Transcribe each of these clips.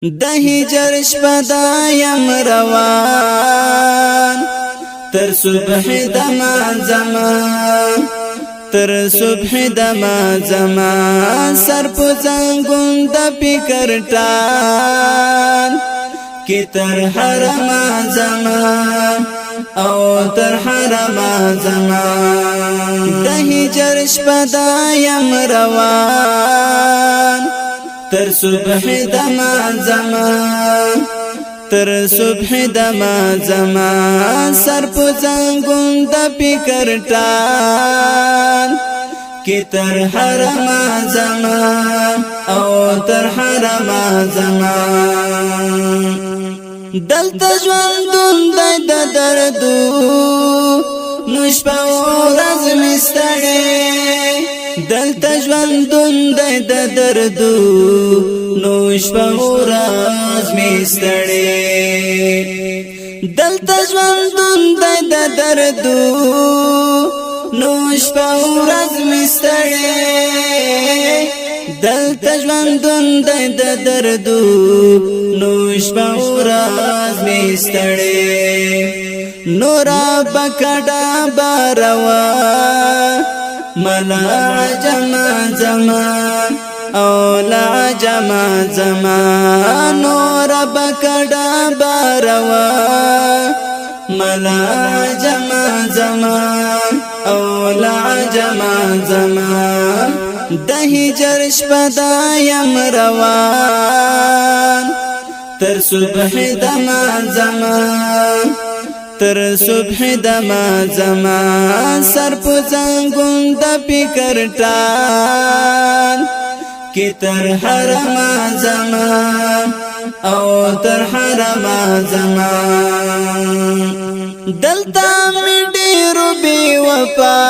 د هجر شپه دا یم روان تر صبح دما زمان تر صبح دما زمان سر په زنګون د فکر ټان کی تر حرم زمان او تر حرم زمان د هجر شپه دا یم روان تر صبح دما زمان تر صبح دما زمان سر په زنګون د فکر ټان کی تر حرم زمان او تر حرم زمان دلته ژوندون د دردو نوش په ورځ مستړی دلته ژوندون د دردو نوش په ورځ مستړی دلته ژوندون د دردو نوش په ورځ مستړی دلته ژوندون د دردو نوش په ورځ مستړی نورا بکډا باروا ملا جما زمان او لا جما زمان نور بکډا باروا ملا جما زمان او لا جما زمان د هجر شپه دا یم روان تر صبح دما زمان تر صبح دما زمان سر په زنګون د فکر ټان کی تر حرم زمان او تر حرم زمان دلته می ډیرو بی وفا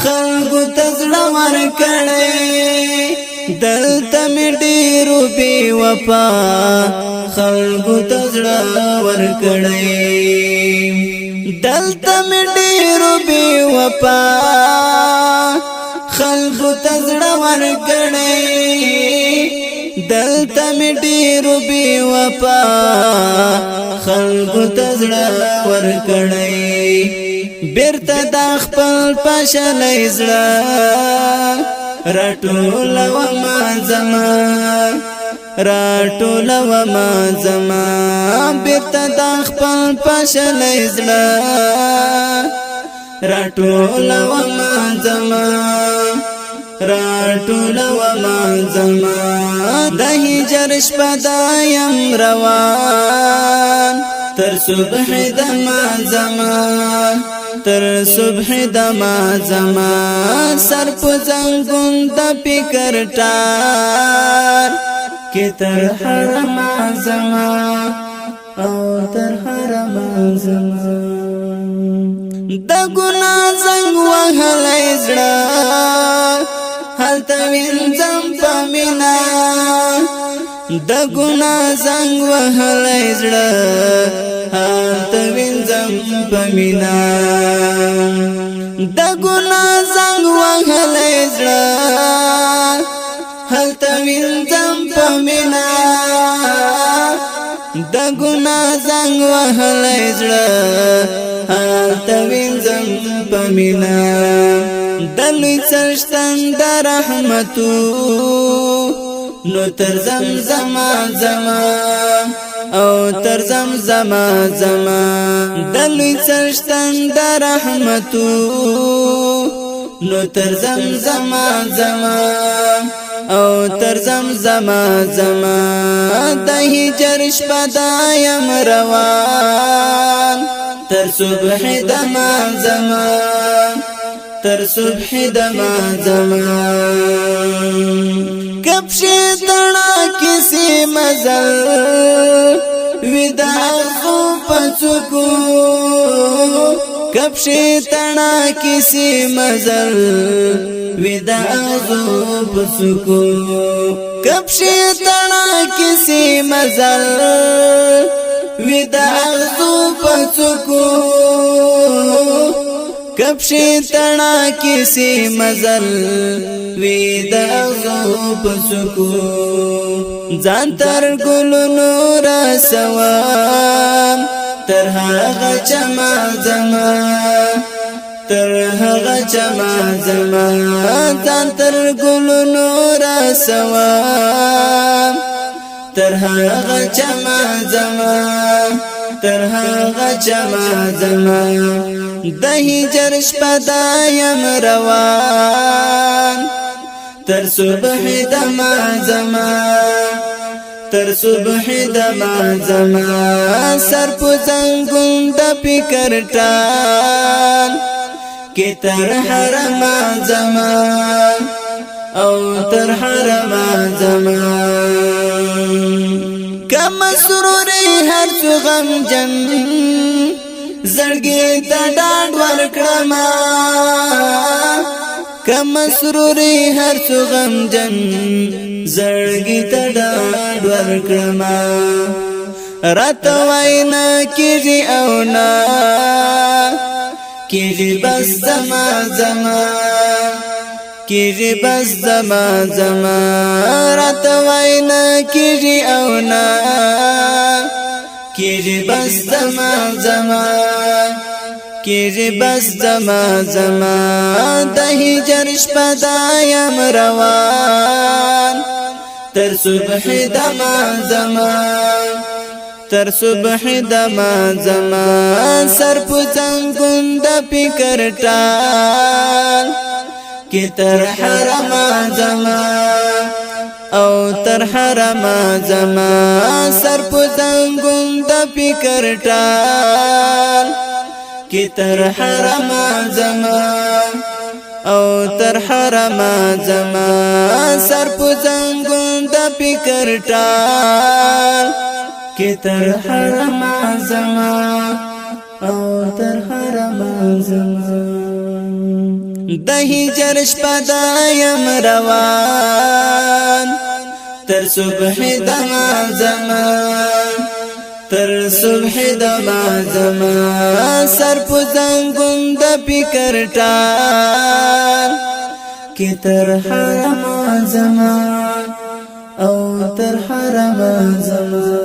خلقو تزړه ورکړې دلته می ډیرو بی وفا خلقو تزړه ورکړې دلته می ډیرو بی وفا خلقو تزړه ورکړې دلته می ډیرو بی وفا خلقو تزړه ورکړې بیرته د خپل پښلې زړه راټول و ما زمان راټول و ما زمان بیرته د خپل پښلې زړه راټول و ما زمان راټول و ما زمان د هجر شپه دا یم روان تر صبح دما زمان تر صبح دما زمان سر په زنګون د فکر ټار کی تر حرم زمان او تر حرم زمان د ګنا زنګ وهلې زړه هلته وینځم پمینا د ګنا زنګ وهلې زړه هلته وینځم پمینا د ګنا زنګ وهلې زړه هلته وینځم پمینا د ګنا زنګ وهلې زړه هلته وینځم پمینا دلوی سرشتن د رحمتو نو تر زمزم زمان او تر زمزم زمان دلوی سرشتن د رحمتو نو تر زمزم زمان او تر زمزم زمان د هجر شپه دا یم روان تر صبح دما زمان تر صبح دما زمان کب شیطانا کسی مزل ودا خو پچکو کب شیطانا کسی مزل ودا خو پچکو کب شیطانا کسی مزل ودا خو پچکو کپشی تڑا کسی مزل وی د اغزو پسکو ځان تر ګلونو رسوام تر هغه چما زما تر هغه چما زما ځان تر ګلونو رسوام تر هغه چما زما تر هغه چما زما د هجر شپه دایم روان تر صبح دما زما تر صبح دما زما سر په زنګون د فکر ټان کې تر حرم زما او تر حرم زما کم سروري هر څو غم جن زړګي ته ډاډ ورکړم کم سروري هر څو غم جن زړګي ته ډاډ ورکړم راته وینا کیږي او نا کیږي بس زما زما کیږي بس زما زما راته وینا کیږي او نا کیږي بس زما زما کیږي بس زما زما د هجر شپه دایم روان تر صبح دما زما تر صبح دما زما سر په څنګه د فکر ټال کې تر حرم زما او تر حرم زما سر په څنګه د فکر ټال کې تر حرم زما او تر حرم زما سر په څنګه د فکر ټال کې تر حرم زما او تر حرم زما د هجر شپه دایم روان تر صبح دما زما تر صبح دما زما سر په زنګون د فکر ټال کې تر حرم زما او تر حرم زما